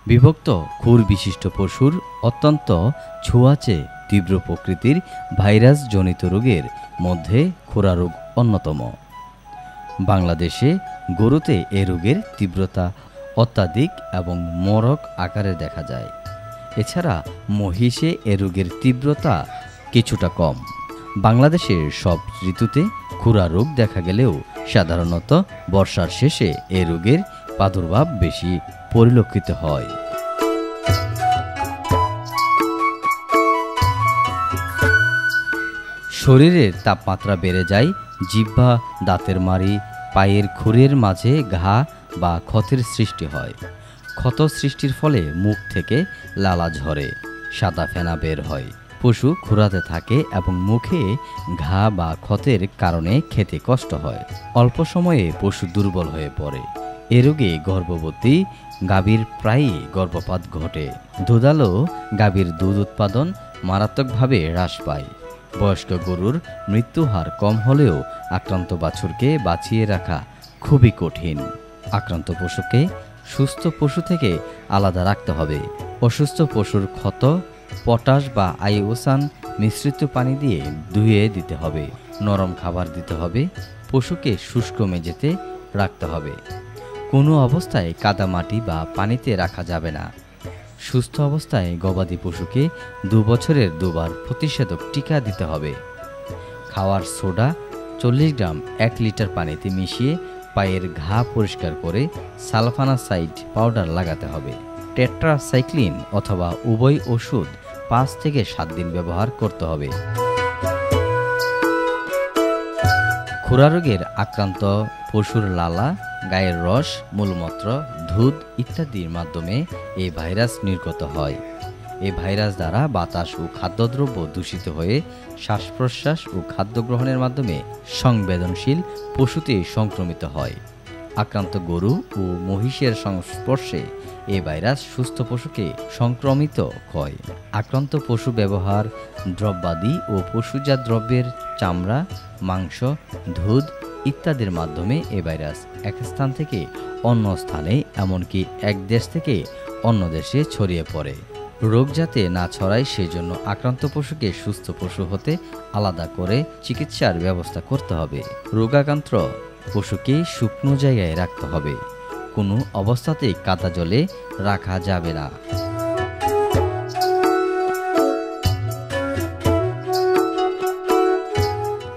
বিভক্ত খুর বিশিষ্ট পশুর অত্যন্ত ছোঁয়াচে তীব্র প্রকৃতির ভাইরাসজনিত রোগের মধ্যে খুরা রোগ অন্যতম। বাংলাদেশে গরুতে এ রোগের তীব্রতা অত্যাধিক এবং মরক আকারে দেখা যায়। এছাড়া মহিষে এ রোগের তীব্রতা কিছুটা কম। বাংলাদেশের সব ঋতুতে খুরা রোগ দেখা গেলেও সাধারণত বর্ষার শেষে এ রোগের প্রাদুর্ভাব বেশি পরিলক্ষিত হয়। শরীরের তাপমাত্রা বেড়ে যায়, জিহ্বা, দাঁতের মাড়ি, পায়ের খুরের মাঝে ঘা বা ক্ষতের সৃষ্টি হয়। ক্ষত সৃষ্টির ফলে মুখ থেকে লালা ঝরে, সাদা ফেনা বের হয়। পশু খুরাতে থাকে এবং মুখে ঘা বা ক্ষতের কারণে খেতে কষ্ট হয়। অল্প সময়ে পশু দুর্বল হয়ে পড়ে। এ রোগে গর্ভবতী গাভীর প্রায়ই গর্ভপাত ঘটে। দুধালো গাভীর দুধ উৎপাদন মারাত্মকভাবে হ্রাস পায়। বয়স্ক গরুর মৃত্যু হার কম হলেও আক্রান্ত বাছুরকে বাঁচিয়ে রাখা খুবই কঠিন। আক্রান্ত পশুকে সুস্থ পশু থেকে আলাদা রাখতে হবে। অসুস্থ পশুর ক্ষত পটাশ বা আইওসান মিশ্রিত পানি দিয়ে ধুয়ে দিতে হবে। নরম খাবার দিতে হবে। পশুকে শুষ্ক মেঝেতে রাখতে হবে। কোনো অবস্থায় কাদামাটি বা পানিতে রাখা যাবে না। সুস্থ অবস্থায় গবাদি পশুকে 2 বছরের 2 বার প্রতিষেধক টিকা দিতে হবে। খাওয়ার সোডা 40 গ্রাম 1 লিটার পানিতে মিশিয়ে পায়ের ঘা পরিষ্কার করে সালফানাসাইড পাউডার লাগাতে হবে। টেট্রাসাইক্লিন অথবা উভয় ওষুধ 5 থেকে 7 দিন ব্যবহার করতে হবে। খুরা রোগের আক্রান্ত পশুর লালা, গায়ের রস, মূলমূত্র, দুধ ইত্যাদির মাধ্যমে এই ভাইরাস নির্গত হয়। এই ভাইরাস দ্বারা বাতাস ও খাদ্যদ্রব্য দূষিত হয়ে শ্বাস প্রশ্বাস ও খাদ্য গ্রহণের মাধ্যমে সংবেদনশীল পশুতে সংক্রমিত হয়। আক্রান্ত গরু ও মহিষের সংস্পর্শে এই ভাইরাস সুস্থ পশুকে সংক্রমিত হয়। আক্রান্ত পশু ব্যবহার দ্রব্যাদি ও পশুজাত দ্রব্যের চামড়া, মাংস, দুধ ইত্যাদির মাধ্যমে এই ভাইরাস এক স্থান থেকে অন্য স্থানে, এমনকি এক দেশ থেকে অন্য দেশে ছড়িয়ে পড়ে। রোগ যাতে না ছড়ায় সেজন্য আক্রান্ত পশুকে সুস্থ পশু হতে আলাদা করে চিকিৎসার ব্যবস্থা করতে হবে। রোগাক্রান্ত পশুকে শুকনো জায়গায় রাখতে হবে। কোনো অবস্থাতেই কাদা জলে রাখা যাবে না।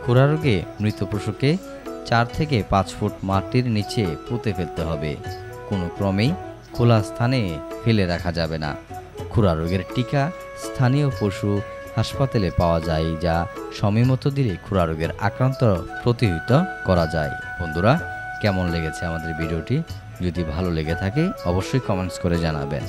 খুরা রোগে মৃত পশুকে 4 থেকে 5 ফুট মাটির নিচে পুঁতে ফেলতে হবে। কোনো ক্রমেই খোলা স্থানে ফেলে রাখা যাবে না। খুরা রোগের টিকা স্থানীয় পশু হাসপাতালে পাওয়া যায়, যা সময়মতো দিলে খুরা রোগের আক্রান্ত প্রতিহত করা যায়। বন্ধুরা, কেমন লেগেছে আমাদের ভিডিওটি? যদি ভালো লেগে থাকে অবশ্যই কমেন্টস করে জানাবেন।